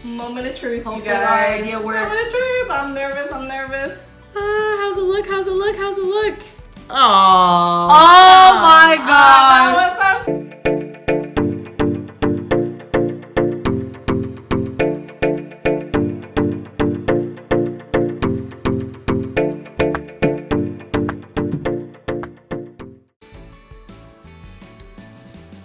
Moment of truth, Hopefully you guys. our idea works. Moment of truth. I'm nervous. I'm nervous. How's it look? How's it look? How's it look? Oh. Oh my gosh. What's up?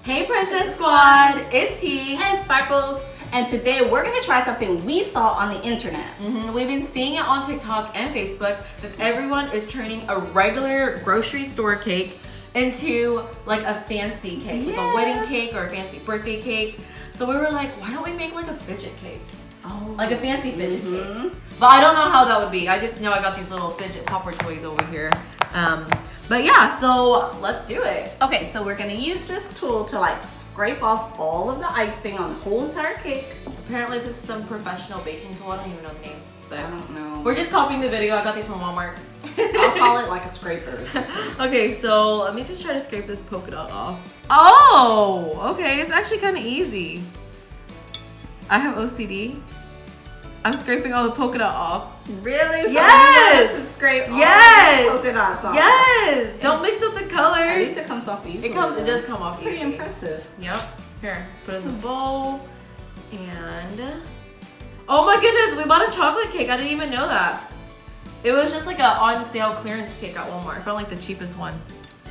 Hey Princess Squad, it's T. And Sparkles. And today we're gonna try something we saw on the internet. We've been seeing it on TikTok and Facebook that everyone is turning a regular grocery store cake into like a fancy cake, like a wedding cake or a fancy birthday cake. So we were like, why don't we make like a fidget cake? Oh. Like a fancy fidget cake. But I don't know how that would be. I just know I got these little fidget popper toys over here. But yeah, so let's do it. Okay, so we're gonna use this tool to like scrape off all of the icing on the whole entire cake. Apparently this is some professional baking tool. I don't even know the name. But I don't know. we're just copying the video. I got these from Walmart. I'll call it like a scraper or something. Okay, so let me just try to scrape this polka dot off. Oh, okay, it's actually kind of easy. I have OCD. I'm scraping all the polka dot off. Really? So Yes! you want us to scrape all Yes! the polka dots off. Yes! Don't mix up the At colors. least it comes off easily. It does come off Pretty easy. impressive. Yep. Here, let's put it in the bowl. And oh my goodness, we bought a chocolate cake. I didn't even know that. It was just like a on sale clearance cake at Walmart. I found like the cheapest one.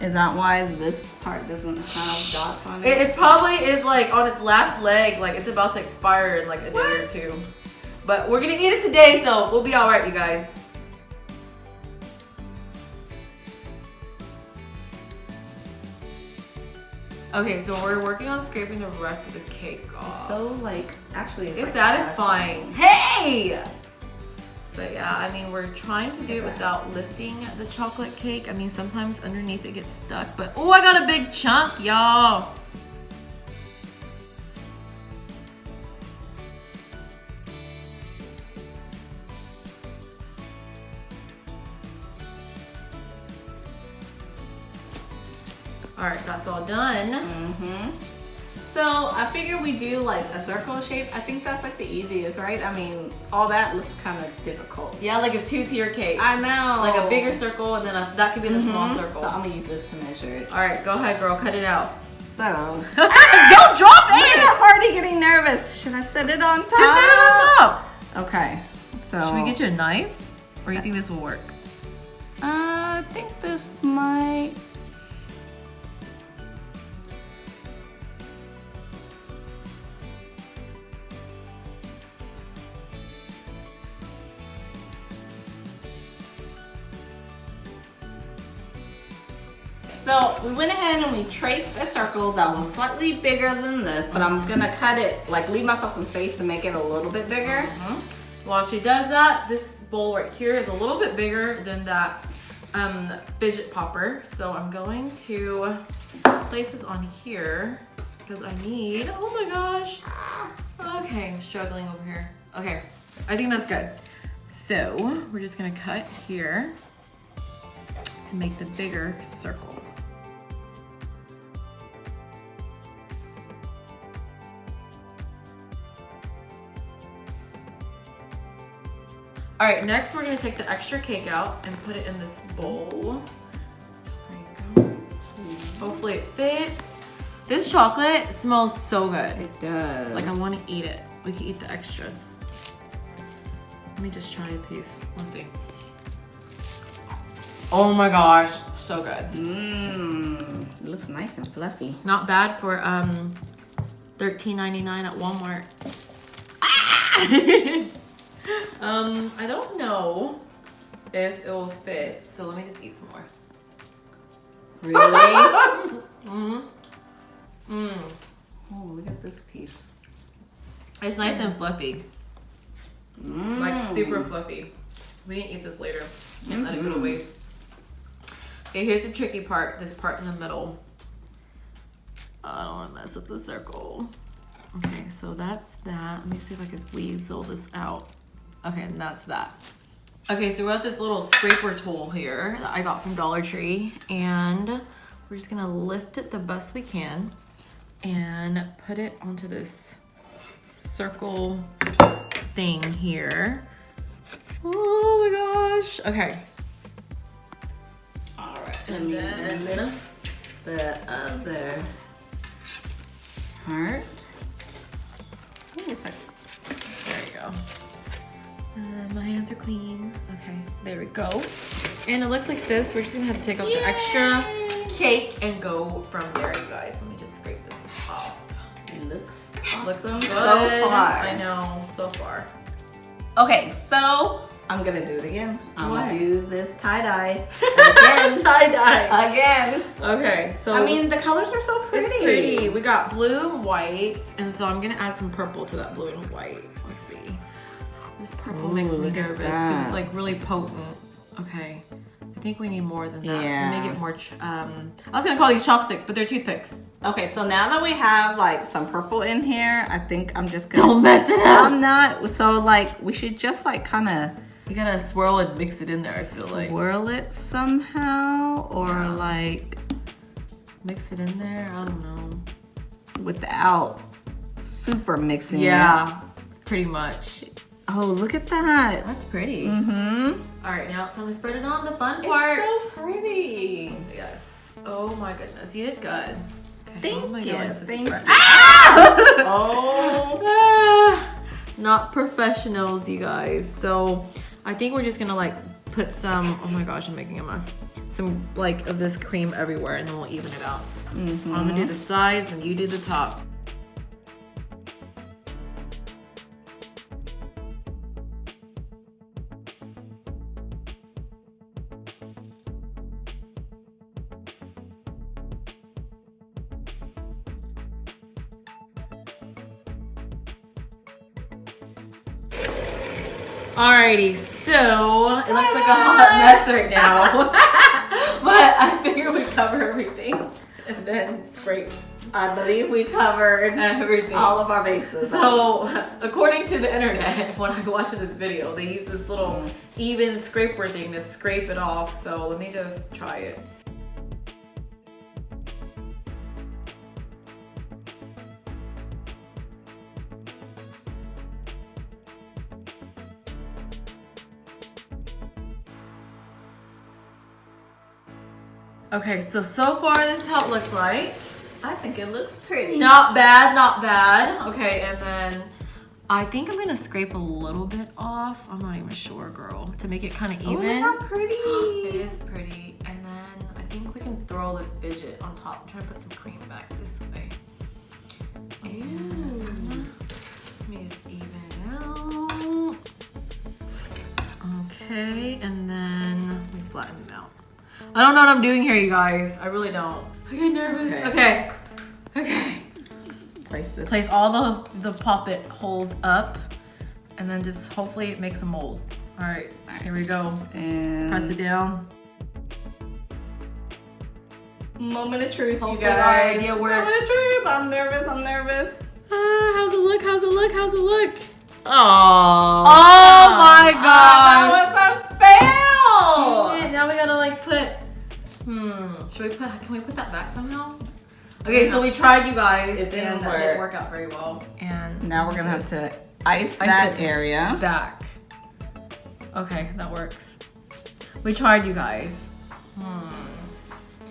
Is that why this part doesn't have dots on it? It probably is like on its last leg, like it's about to expire in like a day or two. But we're gonna eat it today, so we'll be all right, you guys. Okay, so we're working on scraping the rest of the cake off. It's so like, actually it's It's like satisfying. Hey! But yeah, I mean, we're trying to do it without lifting the chocolate cake. I mean, sometimes underneath it gets stuck, but oh, I got a big chunk, y'all. All right, that's all done. So I figure we do like a circle shape. I think that's like the easiest, right? I mean, all that looks kind of difficult. Yeah, like a two-tier cake. I know. Like a bigger circle, and then that could be the small circle. So I'm gonna use this to measure it. All right, go ahead, girl, cut it out. So Don't drop it! I'm already getting nervous. Should I set it on top? Just set it on top. Okay. So Should we get you a knife, or you think this will work? I think this might. So we went ahead and we traced a circle that was slightly bigger than this, but I'm gonna cut it, like leave myself some space to make it a little bit bigger. While she does that, this bowl right here is a little bit bigger than that fidget popper. So I'm going to place this on here because I need, oh my gosh. Okay, I'm struggling over here. Okay, I think that's good. So we're just gonna cut here to make the bigger circle. All right, next we're gonna take the extra cake out and put it in this bowl. There you go. Hopefully it fits. This chocolate smells so good. It does. Like I wanna eat it. We can eat the extras. Let me just try a piece. Let's see. Oh my gosh, so good. It looks nice and fluffy. Not bad for $13.99 at Walmart. I don't know if it will fit, so let me just eat some more. Really? Oh, look at this piece. It's nice and fluffy. Like super fluffy. We can eat this later. Can't let it go to waste. Okay, here's the tricky part, this part in the middle. I don't want to mess up the circle. Okay, so that's that. Let me see if I can weasel this out. Okay, and that's that. Okay, so we have this little scraper tool here that I got from Dollar Tree, and we're just gonna lift it the best we can and put it onto this circle thing here. Oh my gosh. Okay. All right. And then the other heart. Ooh, it's like, there you go. My hands are clean. Okay, there we go. And it looks like this. We're just gonna have to take off the extra cake and go from there, you guys. Let me just scrape this off. It looks Looks awesome good. so far. I know, so far. Okay, so I'm gonna do it again. I'm What? gonna do this tie-dye again. Tie-dye. Again. Okay, so I mean, the colors are so pretty. it's pretty. We got blue and white, and so I'm gonna add some purple to that blue and white. Let's see. This purple makes me look at nervous because that. it's like really potent. Okay, I think we need more than that. Yeah. Let me get more. I was gonna call these chopsticks, but they're toothpicks. Okay, so now that we have like some purple in here, I think I'm just gonna. Don't mess it up. I'm not. So like, we should just like kind of You gotta swirl and mix it in there. I feel like swirl it somehow, or like mix it in there. I don't know. without super mixing. Yeah, pretty much. It. Oh, look at that. That's pretty. Mm-hmm. All right, now it's time to spread it on. The fun part. It's so pretty. Yes. Oh my goodness, you did good. Okay, Thank how am I you, going to thank spread? you. Oh. Ah, not professionals, you guys. So I think we're just gonna like put some. Oh my gosh, I'm making a mess. Some like of this cream everywhere, and then we'll even it out. Mm-hmm. I'm gonna do the sides, and you do the top. Alrighty, so it looks like a hot mess right now. But I figured we'd cover everything and then scrape I believe we covered everything. all of our bases. So, according to the internet, when I watched this video, they use this little even scraper thing to scrape it off. So let me just try it. Okay, so far this is how it looks like. I think it looks pretty. Not bad, not bad. Okay, and then I think I'm gonna scrape a little bit off. I'm not even sure, girl, to make it kind of even. Oh, look how pretty. It is pretty. And then I think we can throw the fidget on top. I'm trying to put some cream back this way. And let me just even it out. Okay, and then let me flatten them out. I don't know what I'm doing here, you guys. I really don't. I get nervous. Okay. Let's place this. Place all the poppet holes up, and then just hopefully it makes a mold. All right, here we go. And Press it down. moment of truth, you Hopefully our guys. idea works. Moment of truth. I'm nervous. I'm nervous. How's it look? How's it look? How's it look? Oh. Oh my That gosh! was a fail. Dang it, now we gotta like put. Should we put? Can we put that back somehow? Okay, so we tried, you guys. It didn't and that work. didn't work out very well. And Now we're gonna have to ice Ice that it area. back. Okay, that works. We tried, you guys.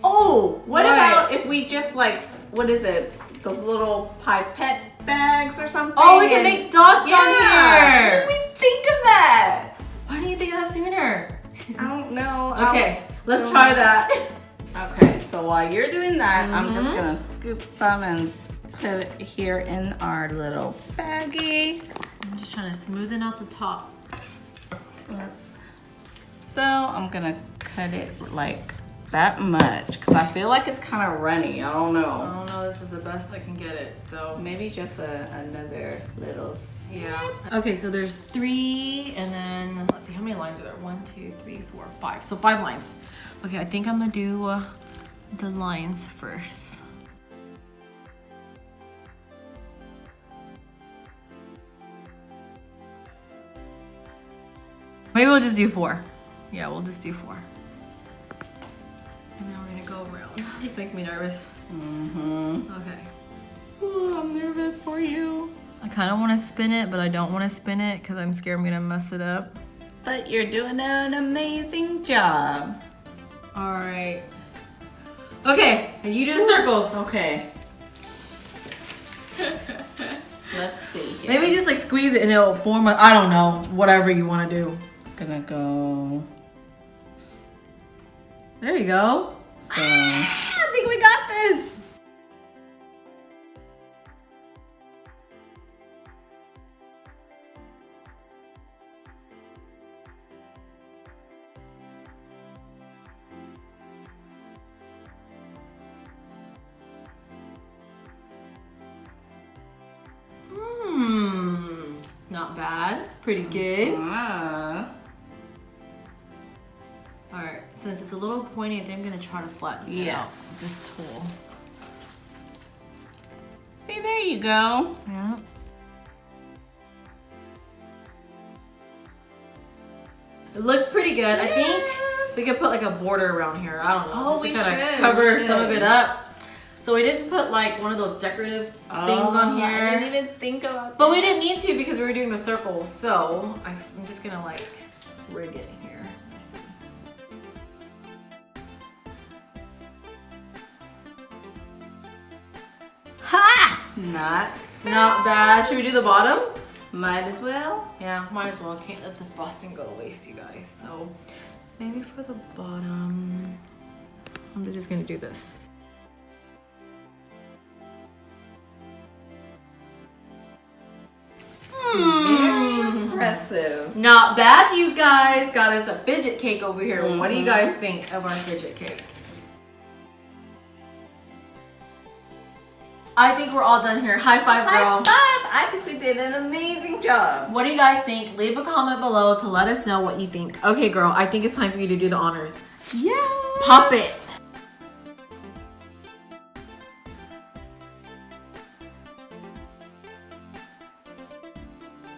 Oh, what What? about if we just like, what is it? Those little pipette bags or something? Oh, we can and- make dots Yeah. on here. Why didn't we think of that? Why didn't you think of that sooner? I don't know. Okay, let's try that. Okay, so while you're doing that, I'm just gonna scoop some and put it here in our little baggie. I'm just trying to smoothen out the top. So I'm gonna cut it like that much because I feel like it's kind of runny. I don't know. I don't know, this is the best I can get it, so. Maybe just another little. Yeah. Okay, so there's 3, and then let's see, how many lines are there? 1, 2, 3, 4, 5. So 5 lines. Okay, I think I'm gonna do the lines first. Maybe we'll just do 4. Yeah, we'll just do 4. And then we're gonna go around. This makes me nervous. Mm-hmm. Okay. Oh, I'm nervous for you. I kind of want to spin it, but I don't want to spin it because I'm scared I'm going to mess it up. But you're doing an amazing job. All right. Okay, and you do the circles. Okay. Let's see here. Maybe just like squeeze it and it'll form a, I don't know, whatever you want to do. Gonna go. There you go. So. I think we got this. Not bad. Pretty good. Ah. Alright, since it's a little pointy, I think I'm going to try to flatten it out with this tool. See, there you go. Yeah. It looks pretty good. I think we could put like a border around here. I don't know. Oh, just to we kind of should. cover some of it up. So we didn't put like one of those decorative things on here. I didn't even think about that. But we didn't need to because we were doing the circle. So I'm just going to like rig it here. Ha! Not bad. Should we do the bottom? Might as well. Yeah, might as well. Can't let the frosting go to waste, you guys. So maybe for the bottom, I'm just gonna do this. Very impressive. Not bad, you guys. Got us a fidget cake over here. What do you guys think of our fidget cake? I think we're all done here. High five, girl. High five! I think we did an amazing job. What do you guys think? Leave a comment below to let us know what you think. Okay, girl, I think it's time for you to do the honors. Yeah. Pop it.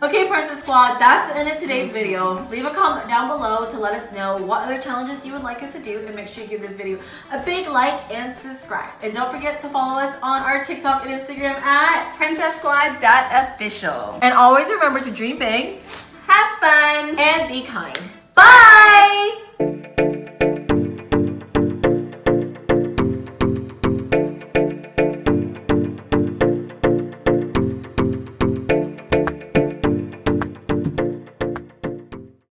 Okay, Princess Squad, that's the end of today's video. Leave a comment down below to let us know what other challenges you would like us to do, and make sure you give this video a big like and subscribe. And don't forget to follow us on our TikTok and Instagram at PrincessSquad.official. And always remember to dream big, Have fun. and be kind. Bye!